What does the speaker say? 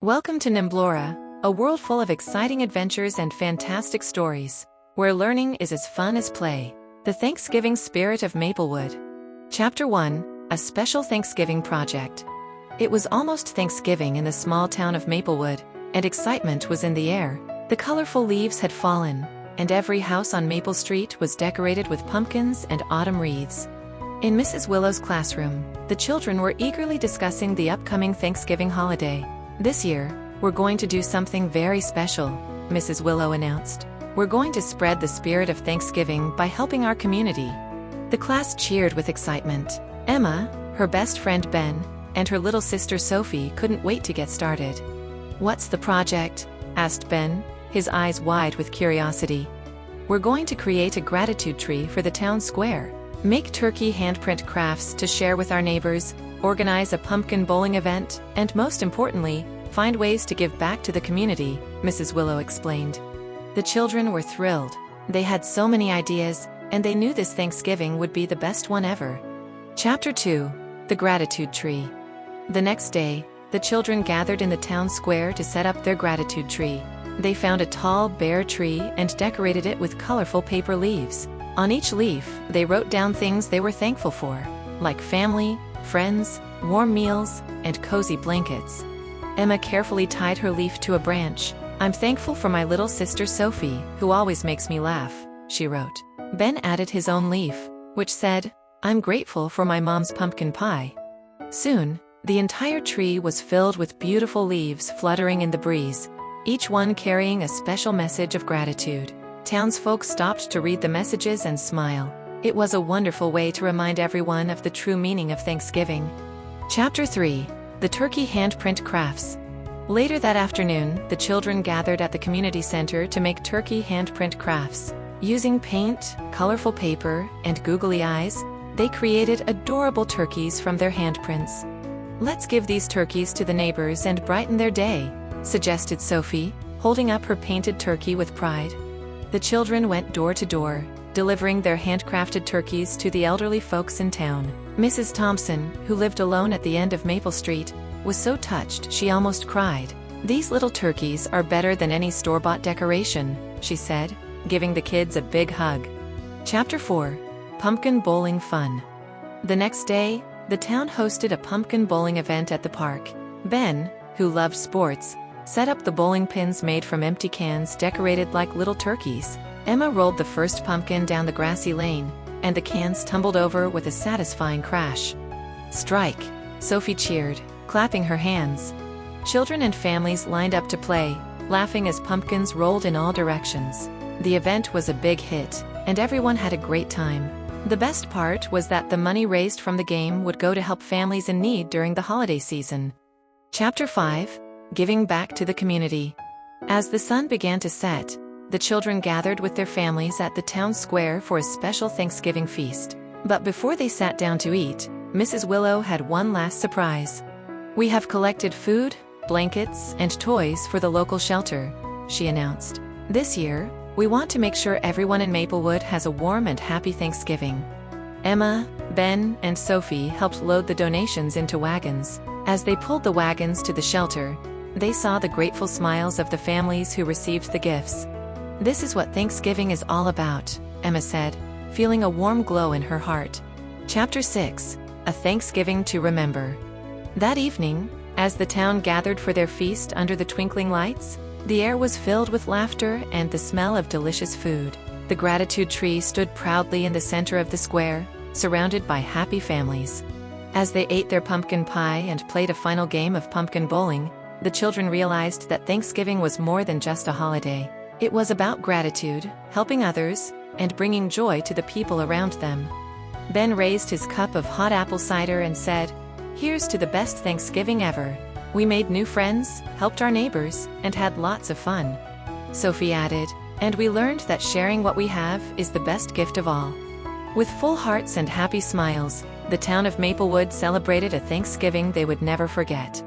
Welcome to Nimblora, a world full of exciting adventures and fantastic stories, where learning is as fun as play. The Thanksgiving Spirit of Maplewood. Chapter 1, A Special Thanksgiving Project. It was almost Thanksgiving in the small town of Maplewood, and excitement was in the air. The colorful leaves had fallen, and every house on Maple Street was decorated with pumpkins and autumn wreaths. In Mrs. Willow's classroom, the children were eagerly discussing the upcoming Thanksgiving holiday. This year, we're going to do something very special, Mrs. Willow announced. We're going to spread the spirit of Thanksgiving by helping our community. The class cheered with excitement. Emma, her best friend Ben, and her little sister Sophie couldn't wait to get started. "What's the project?" asked Ben, his eyes wide with curiosity. "We're going to create a gratitude tree for the town square, make Turkey Handprint Crafts to share with our neighbors, organize a pumpkin bowling event, and most importantly, find ways to give back to the community," Mrs. Willow explained. The children were thrilled. They had so many ideas, and they knew this Thanksgiving would be the best one ever. Chapter 2, The Gratitude Tree. The next day, the children gathered in the town square to set up their gratitude tree. They found a tall, bare tree and decorated it with colorful paper leaves. On each leaf, they wrote down things they were thankful for, like family, friends, warm meals, and cozy blankets. Emma carefully tied her leaf to a branch. "I'm thankful for my little sister Sophie, who always makes me laugh," she wrote. Ben added his own leaf, which said, "I'm grateful for my mom's pumpkin pie." Soon, the entire tree was filled with beautiful leaves fluttering in the breeze, each one carrying a special message of gratitude. Townsfolk stopped to read the messages and smile. It was a wonderful way to remind everyone of the true meaning of Thanksgiving. Chapter 3, The Turkey Handprint Crafts. Later that afternoon, the children gathered at the community center to make turkey handprint crafts. Using paint, colorful paper, and googly eyes, they created adorable turkeys from their handprints. "Let's give these turkeys to the neighbors and brighten their day," suggested Sophie, holding up her painted turkey with pride. The children went door to door, delivering their handcrafted turkeys to the elderly folks in town. Mrs. Thompson, who lived alone at the end of Maple Street, was so touched she almost cried. "These little turkeys are better than any store-bought decoration," she said, giving the kids a big hug. Chapter 4, Pumpkin Bowling Fun. The next day, the town hosted a pumpkin bowling event at the park. Ben, who loved sports, set up the bowling pins made from empty cans decorated like little turkeys. Emma rolled the first pumpkin down the grassy lane, and the cans tumbled over with a satisfying crash. "Strike!" Sophie cheered, clapping her hands. Children and families lined up to play, laughing as pumpkins rolled in all directions. The event was a big hit, and everyone had a great time. The best part was that the money raised from the game would go to help families in need during the holiday season. Chapter 5, Giving Back to the Community. As the sun began to set, the children gathered with their families at the town square for a special Thanksgiving feast. But before they sat down to eat, Mrs. Willow had one last surprise. "We have collected food, blankets, and toys for the local shelter," she announced. "This year, we want to make sure everyone in Maplewood has a warm and happy Thanksgiving." Emma, Ben, and Sophie helped load the donations into wagons. As they pulled the wagons to the shelter, they saw the grateful smiles of the families who received the gifts. "This is what Thanksgiving is all about," Emma said, feeling a warm glow in her heart. Chapter 6, A Thanksgiving to Remember. That evening, as the town gathered for their feast under the twinkling lights, the air was filled with laughter and the smell of delicious food. The gratitude tree stood proudly in the center of the square, surrounded by happy families. As they ate their pumpkin pie and played a final game of pumpkin bowling, the children realized that Thanksgiving was more than just a holiday. It was about gratitude, helping others, and bringing joy to the people around them. Ben raised his cup of hot apple cider and said, "Here's to the best Thanksgiving ever. We made new friends, helped our neighbors, and had lots of fun." Sophie added, "And we learned that sharing what we have is the best gift of all." With full hearts and happy smiles, the town of Maplewood celebrated a Thanksgiving they would never forget.